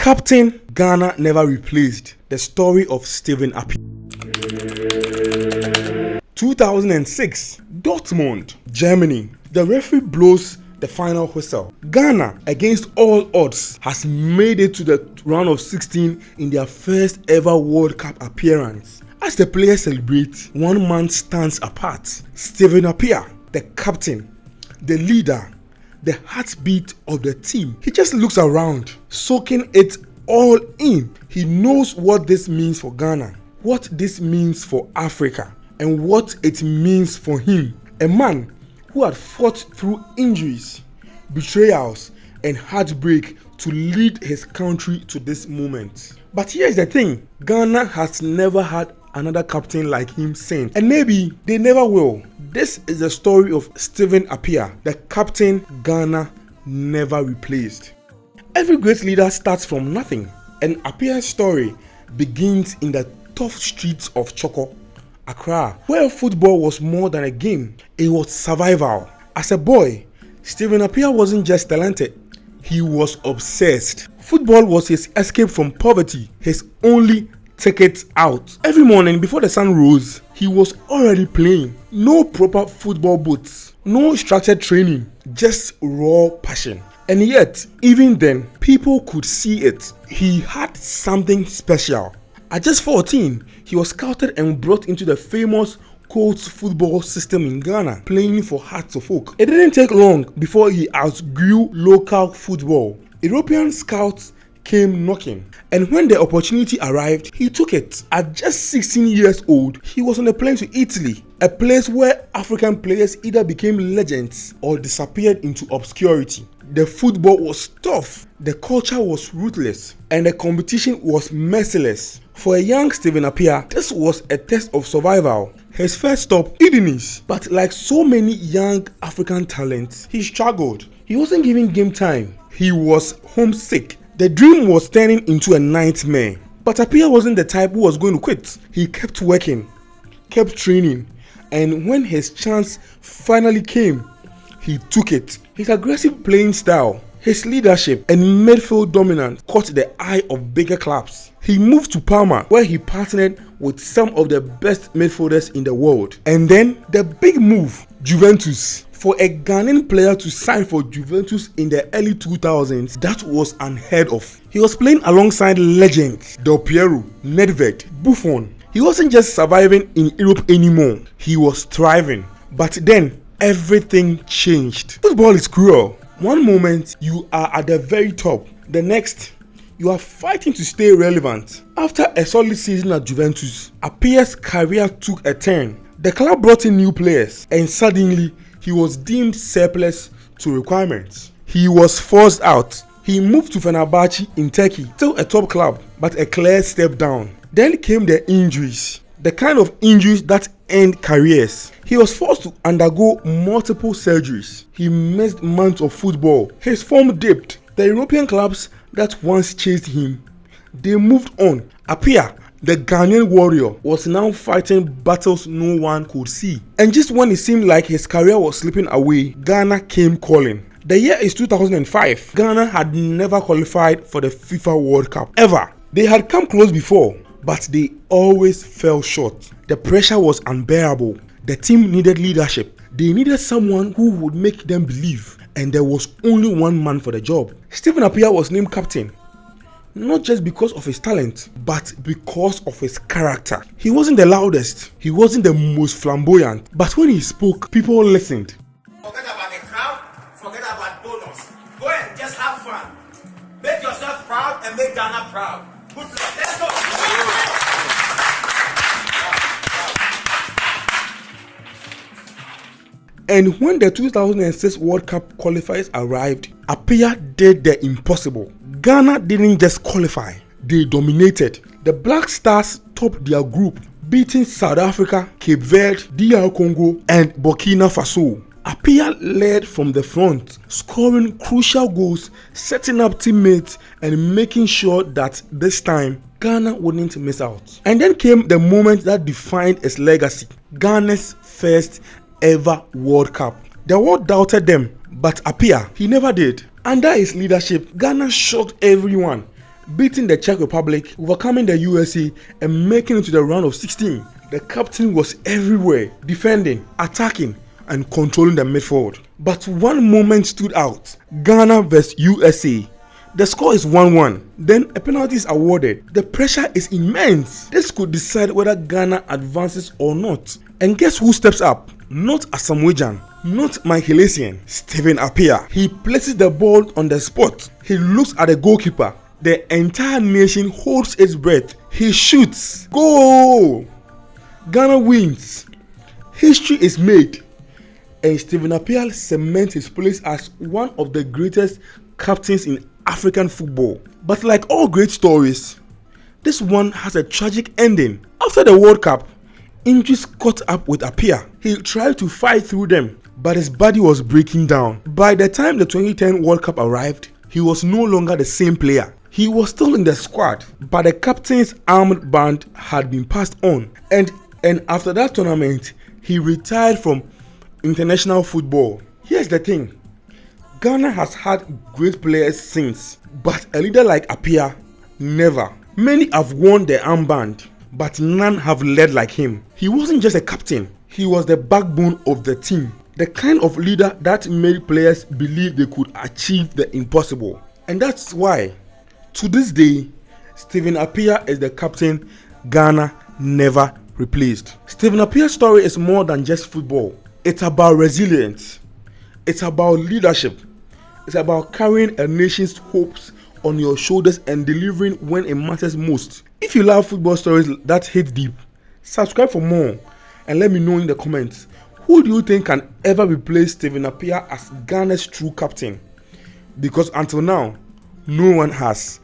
Captain Ghana never replaced. The story of Stephen Appiah. 2006, Dortmund, Germany. The referee blows the final whistle. Ghana, against all odds, has made it to the round of 16 in their first ever World Cup appearance. As the players celebrate, one man stands apart. Stephen Appiah, the captain, the leader, the heartbeat of the team. He just looks around, soaking it all in. He knows what this means for Ghana, what this means for Africa, and what it means for him. A man who had fought through injuries, betrayals, and heartbreak to lead his country to this moment. But here's the thing, Ghana has never had another captain like him since, and maybe they never will. This is the story of Stephen Appiah, the captain Ghana never replaced. Every great leader starts from nothing, and Appiah's story begins in the tough streets of Choko, Accra, where football was more than a game, it was survival. As a boy, Stephen Appiah wasn't just talented, he was obsessed. Football was his escape from poverty, his only ticket out. Every morning before the sun rose, he was already playing. No proper football boots, no structured training, just raw passion. And yet, even then, people could see it. He had something special. At just 14, he was scouted and brought into the famous Colts football system in Ghana, playing for Hearts of Oak. It didn't take long before he outgrew local football. European scouts came knocking, and when the opportunity arrived, he took it. At just 16 years old, he was on a plane to Italy, a place where African players either became legends or disappeared into obscurity. The football was tough, the culture was ruthless, and the competition was merciless. For a young Stephen Appiah, this was a test of survival. His first stop, Udinese, but like so many young African talents, he struggled. He wasn't given game time. He was homesick. The dream was turning into a nightmare. But Appiah wasn't the type who was going to quit. He kept working, kept training, and when his chance finally came, he took it. His aggressive playing style, his leadership, and midfield dominance caught the eye of bigger clubs. He moved to Parma, where he partnered with some of the best midfielders in the world. And then the big move, Juventus. For a Ghanaian player to sign for Juventus in the early 2000s, that was unheard of. He was playing alongside legends Del Piero, Nedved, Buffon. He wasn't just surviving in Europe anymore, he was thriving. But then, everything changed. Football is cruel. One moment, you are at the very top. The next, you are fighting to stay relevant. After a solid season at Juventus, Appiah's career took a turn. The club brought in new players, and suddenly, he was deemed surplus to requirements. He was forced out. He moved to Fenerbahce in Turkey, still a top club, but a clear step down. Then came the injuries, the kind of injuries that end careers. He was forced to undergo multiple surgeries. He missed months of football. His form dipped. The European clubs that once chased him, they moved on. Appiah, the Ghanaian warrior, was now fighting battles no one could see. And just when it seemed like his career was slipping away, Ghana came calling. The year is 2005. Ghana had never qualified for the FIFA World Cup, ever. They had come close before, but they always fell short. The pressure was unbearable. The team needed leadership. They needed someone who would make them believe. And there was only one man for the job. Stephen Appiah was named captain. Not just because of his talent, but because of his character. He wasn't the loudest, he wasn't the most flamboyant, but when he spoke, people listened. Forget about the crowd, forget about bonus. Go and just have fun. Make yourself proud and make Ghana proud. Good luck. Let's go. And when the 2006 World Cup qualifiers arrived, Appiah did the impossible. Ghana didn't just qualify, they dominated. The Black Stars topped their group, beating South Africa, Cape Verde, DR Congo, and Burkina Faso. Appiah led from the front, scoring crucial goals, setting up teammates, and making sure that this time Ghana wouldn't miss out. And then came the moment that defined its legacy, Ghana's first ever World Cup. The world doubted them, but Appiah, he never did. Under his leadership, Ghana shocked everyone. beating the Czech Republic, overcoming the USA, and making it to the round of 16. The captain was everywhere, defending, attacking, and controlling the midfield. But one moment stood out: Ghana vs USA. The score is 1-1. Then a penalty is awarded. The pressure is immense. This could decide whether Ghana advances or not. And guess who steps up? Not Asamoah, not Michael Essien, Stephen Appiah. He places the ball on the spot. He looks at the goalkeeper. The entire nation holds its breath. He shoots. Goal! Ghana wins. History is made. And Stephen Appiah cements his place as one of the greatest captains in African football. But like all great stories, this one has a tragic ending. After the World Cup, injuries caught up with Appiah. He tried to fight through them, but his body was breaking down. By the time the 2010 World Cup arrived, he was no longer the same player. He was still in the squad, but the captain's armband had been passed on. And after that tournament, he retired from international football. Here's the thing: Ghana has had great players since, but a leader like Appiah, never. Many have worn the armband, but none have led like him. He wasn't just a captain, he was the backbone of the team. The kind of leader that made players believe they could achieve the impossible. And that's why, to this day, Stephen Appiah is the captain Ghana never replaced. Stephen Appiah's story is more than just football. It's about resilience. It's about leadership. It's about carrying a nation's hopes on your shoulders and delivering when it matters most. If you love football stories that hit deep, subscribe for more and let me know in the comments, who do you think can ever replace Stephen Appiah as Ghana's true captain? Because until now, no one has.